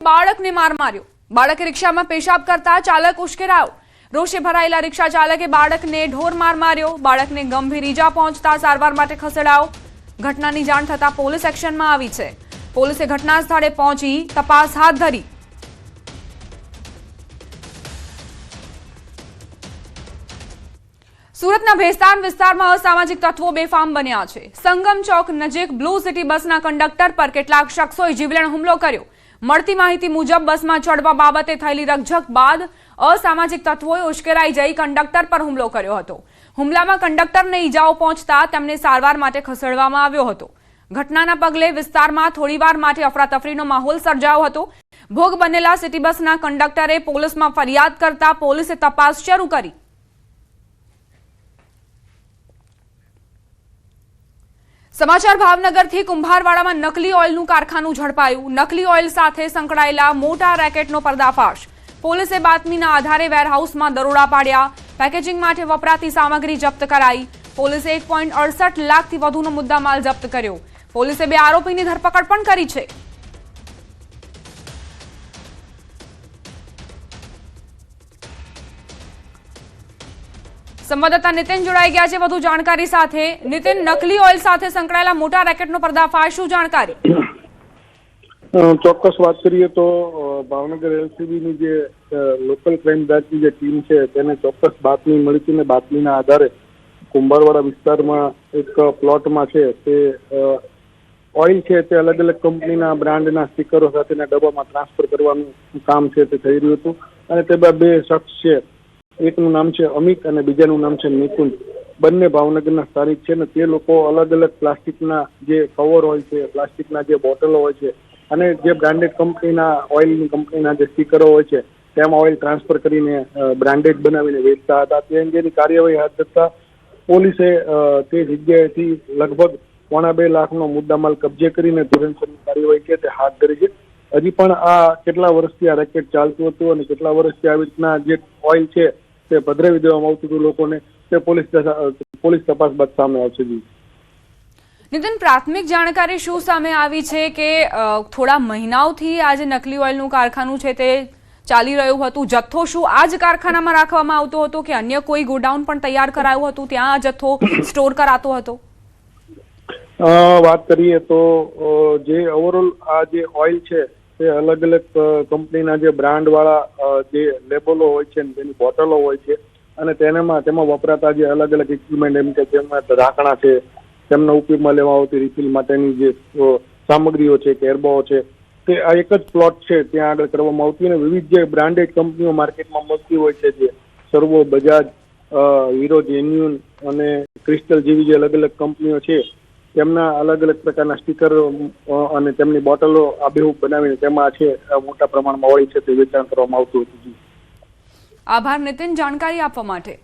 બાળકને માર માર્યો। બાળકે રિક્ષામાં પેશાબ કરતા ચાલક ઉશ્કેરાયો। રોષે ભરાયેલા રિક્ષા ચાલકે બાળકને ઢોર માર માર્યો। બાળકને ગંભીર ઈજા પહોંચતા સારવાર માટે ખસેડાયો। ઘટનાની જાણ થતા પોલીસ એક્શનમાં આવી છે। પોલીસે ઘટના સ્થળે પહોંચી તપાસ હાથ ધરી। સુરતના ભેસ્તાન વિસ્તારમાં અસામાજિક તત્વો બેફામ બન્યા છે। સંગમ ચોક નજીક બ્લુ સિટી બસના કંડક્ટર પર કેટલાક શખ્સોએ જીવલેણ હુમલો કર્યો। મળતી માહિતી મુજબ બસમાં ચડવા બાબતે થયેલી રકઝક બાદ અસામાજિક તત્વોએ ઉશ્કેરાઈ જઈ કંડક્ટર પર હુમલો કર્યો હતો। હુમલામાં કંડક્ટરને ઈજાઓ પહોંચતા તેમને સારવાર માટે ખસેડવામાં આવ્યો હતો। ઘટનાના પગલે વિસ્તારમાં થોડીવાર માટે અફરાતફરીનો માહોલ સર્જાયો હતો। ભોગ બનેલા સિટી બસના કંડક્ટરે પોલીસમાં ફરિયાદ કરતા પોલીસે તપાસ શરૂ કરી। સમાચાર ભાવનગરથી કુંભારવાડામાં નકલી ઓઇલનું કારખાનું ઝડપાયું। નકલી ઓઇલ સાથે સંકળાયેલા મોટા રેકેટનો પર્દાફાશ। પોલીસે બાતમીના આધારે વેરહાઉસમાં દરોડા પાડ્યા। પેકેજિંગ માટે વપરાતી સામગ્રી જપ્ત કરાઈ। પોલીસે 1.68 લાખથી વધુનો મુદ્દામાલ જપ્ત કર્યો। પોલીસે 2 આરોપીની ધરપકડ પણ કરી છે। સંવાદદાતા નીતિન જોડાઈ ગયા છે વધુ જાણકારી સાથે। નીતિન, નકલી ઓઇલ સાથે સંકળાયેલા મોટા રેકેટનો પર્દાફાશ, શું જાણકારી? ચોક્કસ વાત કરીએ તો ભાવનગર એલસીબીની જે લોકલ ક્રાઇમ બ્રાન્ચની જે ટીમ છે તેને ચોક્કસ બાતમી મળી હતી ને બાતમીના આધારે કુંભારવાડા વિસ્તારમાં એક પ્લોટમાં છે તે ઓઇલ છે તે અલગ અલગ કંપનીના બ્રાન્ડના સ્ટીકરો સાથેના ડબ્બામાં ટ્રાન્સફર કરવાનું કામ છે તે થઈ રહ્યું હતું અને તે બાદ 2 શખ્સ છે, એકનું નામ છે અમિત અને બીજાનું નામ છે નિકુંજ, બંને ભાવનગરના સ્થાનિક છે ને તે લોકો અલગ અલગ પ્લાસ્ટિકના જે કવર હોય છે, પ્લાસ્ટિકના જે બોટલો હોય છે અને જે બ્રાન્ડેડ કંપનીના ઓઇલની કંપનીના જે સ્ટીકરો હોય છે તેમાં ઓઇલ ટ્રાન્સફર કરીને બ્રાન્ડેડ બનાવીને વેચતા હતા। તે અંગેની કાર્યવાહી હાથ ધરતા પોલીસે તે જગ્યાએથી લગભગ 1.25 લાખનો મુદ્દામાલ કબજે કરીને ધોરણસરની કાર્યવાહી છે તે હાથ ધરી છે। હજી પણ આ કેટલા વર્ષથી આ રેકેટ ચાલતું હતું અને કેટલા વર્ષથી આવી રીતના જે ઓઇલ છે તે પધરાવી દેવામાં આવતું હતું લોકોને, તે પોલીસ તપાસ બાદ સામે આવશે। નીતિન, પ્રાથમિક જાણકારી શું સામે આવી છે કે થોડા મહિનાઓથી આ જે નકલી ઓઇલનું કારખાનું છે તે ચાલી રહ્યું હતું? જથ્થો શું આ જ કારખાનામાં રાખવામાં આવતો હતો કે અન્ય કોઈ ગોડાઉન પણ તૈયાર કરાયું હતું, ત્યાં આ જથ્થો સ્ટોર કરાતો હતો? વાત કરીએ તો જે ઓવરઓલ આ જે ઓઇલ છે તે અલગ અલગ કંપનીના જે બ્રાન્ડવાળા જે લેબલો હોય છે તેની બોટલો હોય છે અને તેમાં વપરાતા જે અલગ અલગ ઇક્વિપમેન્ટ એમ કે જેમાં ઢાંકણા છે, તેમના ઉપયોગમાં લેવા આવતી રિફિલ માટેની જે સામગ્રીઓ છે, કેરબાઓ છે, તે આ એક જ પ્લોટ છે ત્યાં આગળ કરવામાં આવતી અને વિવિધ જે બ્રાન્ડેડ કંપનીઓ માર્કેટમાં મળતી હોય છે, જે સર્વો, બજાજ, હીરો, જેન્યુન અને ક્રિસ્ટલ જેવી જે અલગ અલગ કંપનીઓ છે તેમના અલગ અલગ પ્રકારના સ્ટીકર અને તેમની બોટલો આબેહૂબ બનાવીને તેમાં છે મોટા પ્રમાણમાં ઓઇલ છે તે વેચાણ કરવામાં આવતું હતું। આભાર નીતિન, જાણકારી આપવા માટે।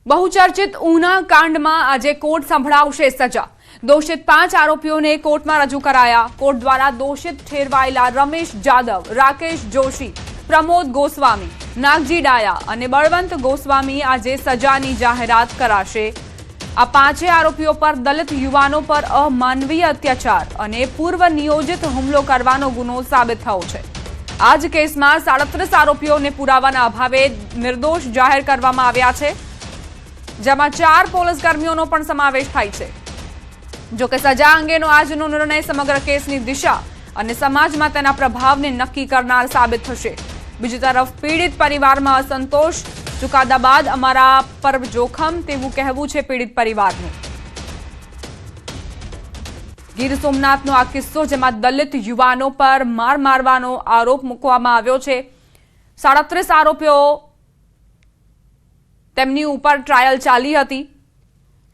બહુચર્ચિત ઉના કાંડમાં આજે કોર્ટ સંભળાવશે સજા। દોષિત 5 આરોપીઓને કોર્ટમાં રજૂ કરાયા। કોર્ટ દ્વારા દોષિત ઠેરવાયેલા રમેશ જાદવ, રાકેશ જોશી, પ્રમોદ ગોસ્વામી, નાગજી ડાયા અને બળવંત ગોસ્વામી આજે સજાની જાહેરાત કરાશે। આ 5 આરોપીઓ પર દલિત યુવાનો પર અમાનવીય અત્યાચાર અને પૂર્વ નિયોજિત હુમલો કરવાનો ગુનો સાબિત થયો છે। આ જ કેસમાં 37 આરોપીઓને પુરાવાના અભાવે નિર્દોષ જાહેર કરવામાં આવ્યા છે, જેમાં 4 પોલીસ કર્મીઓનો પણ સમાવેશ થાય છે। જોકે સજા અંગેનો આજનો નિર્ણય સમગ્ર કેસની દિશા અને સમાજમાં તેના પ્રભાવને નક્કી કરનાર સાબિત થશે। બીજી તરફ પીડિત પરિવારમાં અસંતોષ। ચુકાદા બાદ અમારા પર જોખમ તેવું કહેવું છે પીડિત પરિવારનું। ગીર સોમનાથનો આ કિસ્સો, જેમાં દલિત યુવાનો પર માર મારવાનો આરોપ મૂકવામાં આવ્યો છે। 37 આરોપીઓ તેમની ઉપર ટ્રાયલ ચાલી હતી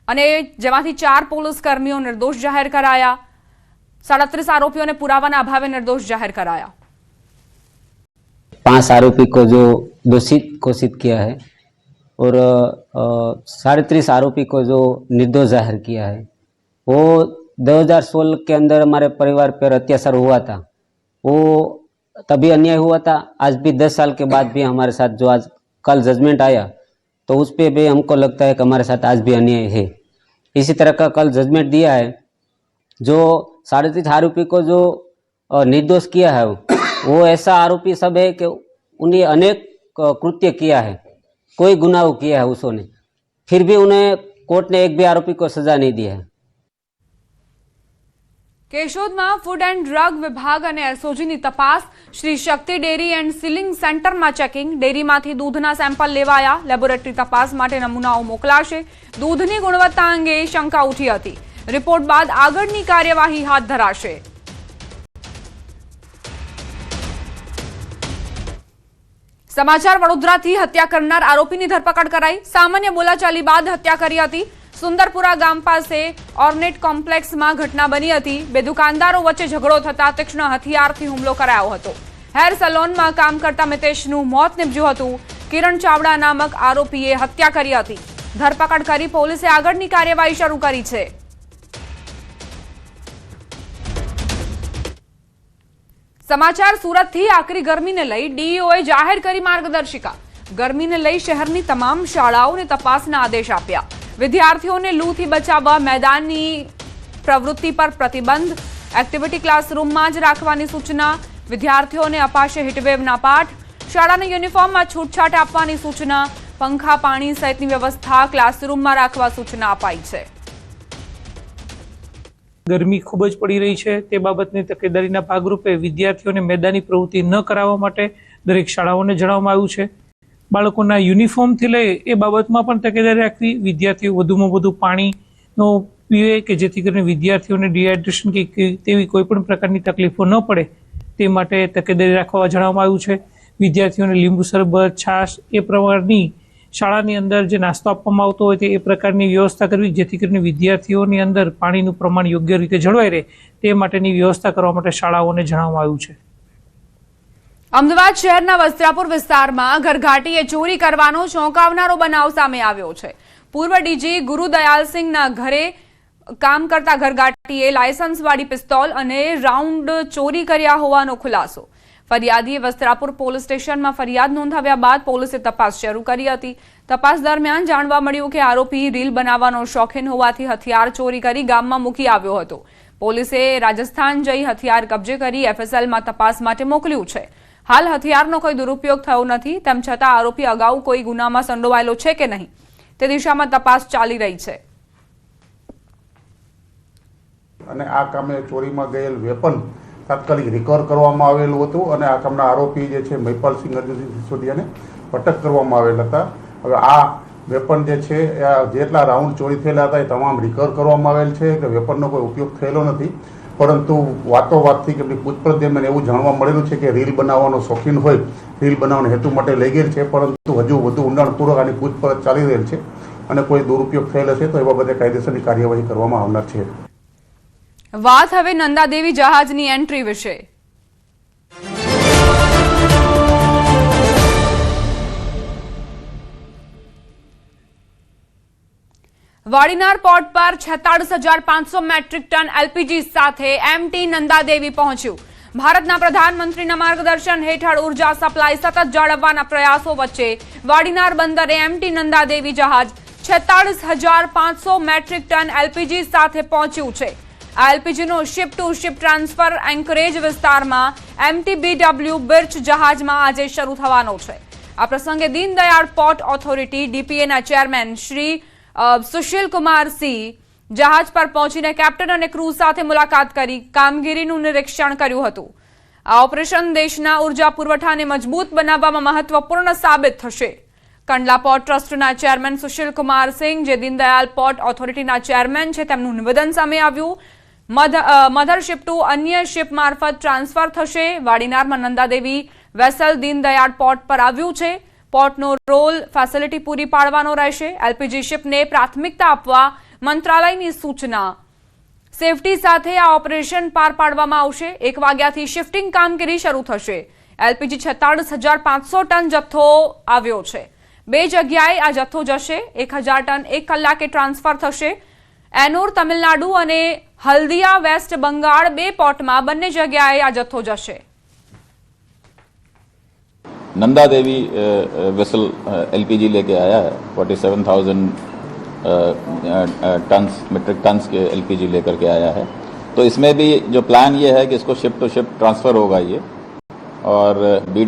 અને જેમાંથી 4 પોલીસ કર્મીઓ નિર્દોષ જાહેર કરાયા। 37 आरोपियों ने पुरावाना अभावे निर्दोष जाहिर कराया। 5 आरोपी को जो दोषी घोषित किया है और 37 आरोपी को जो निर्दोष जाहिर किया है, वो 2016 के अंदर हमारे परिवार पर अत्याचार हुआ था, वो तभी अन्याय हुआ था। आज भी 10 साल के बाद भी हमारे साथ जो आज कल जजमेंट आया तो उस पे भी हमको लगता है कि हमारे साथ आज भी अन्याय है। इसी तरह का कल जजमेंट दिया है। जो 3.5 आरोपी को जो निर्दोष किया है वो ऐसा आरोपी सब है कि उन्हें अनेक कृत्य किया है, कोई गुनाह किया है उसने, फिर भी उन्हें कोर्ट ने एक भी आरोपी को सजा नहीं दी है। કેશોદમાં ફૂડ એન્ડ ડ્રગ વિભાગ અને એસઓજીની તપાસ, શ્રી શક્તિ ડેરી એન્ડ સીલિંગ સેન્ટરમાં ચેકિંગ, ડેરીમાંથી દૂધના સેમ્પલ લેવાયા, લેબોરેટરી તપાસ માટે નમૂનાઓ મોકલાશે, દૂધની ગુણવત્તા અંગે શંકા ઉઠી હતી, રિપોર્ટ બાદ આગળની કાર્યવાહી હાથ ધરાશે। સમાચાર વડોદરાથી હત્યા કરનાર આરોપીની ધરપકડ કરાઈ, સામાન્ય બોલાચાલી બાદ હત્યા કરી હતી। સુંદરપુરા ગામ પાસે ઓર્નેટ કોમ્પ્લેક્સમાં ઘટના બની હતી। બે દુકાનદારો વચ્ચે ઝઘડો થતા તીક્ષ્ણ હથિયારથી હુમલો કરાયો હતો। હેર સલોનમાં કામ કરતા મિતેશનું મોત નીપજ્યું હતું। કિરણ ચાવડા નામક આરોપીએ હત્યા કરી હતી। ધરપકડ કરી પોલીસે આગળની કાર્યવાહી શરૂ કરી છે। સમાચાર સુરતથી આકરી ગરમીને લઈ ડીઈઓએ જાહેર કરી માર્ગદર્શિકા। ગરમીને લઈ શહેરની તમામ શાળાઓને તપાસના આદેશ આપ્યા। વિદ્યાર્થીઓને લૂથી બચાવવા મેદાનની પ્રવૃત્તિ પર પ્રતિબંધ, એક્ટિવિટી ક્લાસરૂમમાં જ રાખવાની સૂચના, વિદ્યાર્થીઓને અપાશે હીટવેવના પાઠ, શાળાના યુનિફોર્મમાં છૂટછાટ આપવાની સૂચના, પંખા પાણી સહિતની વ્યવસ્થા ક્લાસરૂમમાં રાખવા સૂચના અપાઈ છે। ગરમી ખૂબ જ પડી રહી છે તે બાબતની તકેદારીના ભાગરૂપે વિદ્યાર્થીઓને મેદાની પ્રવૃત્તિ ન કરાવવા માટે દરેક શાળાઓને જણાવવામાં આવ્યું છે। બાળકોના યુનિફોર્મથી લઈ એ બાબતમાં પણ તકેદારી રાખવી, વિદ્યાર્થીઓ વધુમાં વધુ પાણીનો પીવે કે જેથી કરીને વિદ્યાર્થીઓને ડિહાઇડ્રેશન કે તેવી કોઈ પણ પ્રકારની તકલીફો ન પડે તે માટે તકેદારી રાખવા જણાવવામાં આવ્યું છે। વિદ્યાર્થીઓને લીંબુ શરબત, છાશ એ પ્રકારની શાળાની અંદર જે નાસ્તો આપવામાં આવતો હોય તે એ પ્રકારની વ્યવસ્થા કરવી જેથી કરીને વિદ્યાર્થીઓની અંદર પાણીનું પ્રમાણ યોગ્ય રીતે જળવાઈ રહે તે માટેની વ્યવસ્થા કરવા માટે શાળાઓને જણાવવામાં આવ્યું છે। અમદાવાદ શહેરના વસ્ત્રાપુર વિસ્તારમાં ઘરઘાટીએ ચોરી કરવાનો ચોંકાવનારો બનાવ સામે આવ્યો છે। પૂર્વ ડીજી ગુરુદયાલસિંહના ઘરે કામ કરતા ઘરઘાટીએ લાયસન્સવાળી પિસ્તોલ અને રાઉન્ડ ચોરી કર્યા હોવાનો ખુલાસો। ફરિયાદીએ વસ્ત્રાપુર પોલીસ સ્ટેશનમાં ફરિયાદ નોંધાવ્યા બાદ પોલીસે તપાસ શરૂ કરી હતી। તપાસ દરમિયાન જાણવા મળ્યું કે આરોપી રીલ બનાવવાનો શોખીન હોવાથી હથિયાર ચોરી કરી ગામમાં મૂકી આવ્યો હતો। પોલીસે રાજસ્થાન જઈ હથિયાર કબજે કરી એફએસએલમાં તપાસ માટે મોકલ્યું છે। હાલ હથિયારનો કોઈ દુરુપયોગ થયો નથી, તેમ છતાં આરોપી અગાઉ કોઈ ગુનામાં સંડોવાયેલો છે કે નહીં તે દિશામાં તપાસ ચાલી રહી છે। અને આ કામે ચોરીમાં ગયેલ વેપન તાત્કાલિક રિકવર કરવામાં આવેલું હતું અને આ કામના આરોપી જે છે મહિપાલસિંહ અર્જુનસિંહ સિસોદિયાને અટક કરવામાં આવેલ હતા। હવે આ વેપન જે છે જેટલા રાઉન્ડ ચોરી થયેલા હતા એ તમામ રિકવર કરવામાં આવેલ છે કે વેપનનો કોઈ ઉપયોગ થયેલો નથી, પરંતુ વાતોવાતથી કે પૂછપરછ દરમિયાન એવું જાણવા મળેલું છે કે રીલ બનાવવાનો શોખીન હોય, રીલ બનાવવાના હેતુ માટે લઈ ગયેલ છે, પરંતુ હજુ વધુ ઊંડાણપૂર્વક આની પૂછપરછ ચાલી રહેલ છે અને કોઈ દુરુપયોગ થયેલો છે તો એ બાબતે કાયદેસરની કાર્યવાહી કરવામાં આવનાર છે। વાત હવે નંદાદેવી જહાજની એન્ટ્રી વિશે। વાડીનાર પોર્ટ પર 46,500 મેટ્રિક ટન એલપીજી સાથે એમટી નંદાદેવી પહોંચ્યું। ભારતના પ્રધાનમંત્રીના માર્ગદર્શન હેઠળ ઉર્જા સપ્લાય સતત જાળવવાના પ્રયાસો વચ્ચે વાડીનાર બંદરે એમટી નંદાદેવી જહાજ 46,500 મેટ્રિક ટન એલપીજી સાથે પહોંચ્યું છે। આ એલપીજીનો ship to ship transfer anchorage વિસ્તારમાં એમટીબીડબ્લ્યુ બિર્ચ જહાજમાં આજે શરૂ થવાનો છે। આ પ્રસંગે દીનદયાળ પોર્ટ ઓથોરિટી ડીપીએના ચેરમેન શ્રી સુશીલ કુમાર સિંહ જહાજ પર પહોંચીને કેપ્ટન અને ક્રૂ સાથે મુલાકાત કરી કામગીરીનું નિરીક્ષણ કર્યું હતું। આ ઓપરેશન દેશના ઉર્જા પુરવઠાને મજબૂત બનાવવામાં મહત્વપૂર્ણ સાબિત થશે। કંડલા પોર્ટ ટ્રસ્ટના ચેરમેન સુશીલ કુમાર સિંહ, જે દીનદયાળ પોર્ટ ઓથોરિટીના ચેરમેન છે, તેમનું નિવેદન સામે આવ્યું। મધરશિપ ટુ અન્ય શિપ મારફત ટ્રાન્સફર થશે। વાડીનારમાં નંદાદેવી વેસલ દીનદયાળ પોર્ટ પર આવ્યું છે। પોર્ટનો રોલ ફેસિલિટી પૂરી પાડવાનો રહેશે। એલપીજી શિપને પ્રાથમિકતા આપવા મંત્રાલયની સૂચના। સેફટી સાથે આ ઓપરેશન પાર પાડવામાં આવશે। 1 વાગ્યાથી શિફ્ટિંગ કામગીરી શરૂ થશે। એલપીજી 46,500 ટન જથ્થો આવ્યો છે। 2 જગ્યાએ આ જથ્થો જશે। 1,000 ટન 1 કલાકે ટ્રાન્સફર થશે। એનોર તમિલનાડુ અને હલ્દિયા વેસ્ટ બંગાળ 2 પોર્ટમાં બંને જગ્યાએ આ જથ્થો જશે। नंदा देवी वेसल एलपीजी लेके आया है 47,000 टन्स मीट्रिक टन्स के एलपीजी लेकर के आया है। तो इसमें भी जो प्लान ये है कि इसको शिप टू शिप ट्रांसफ़र होगा ये, और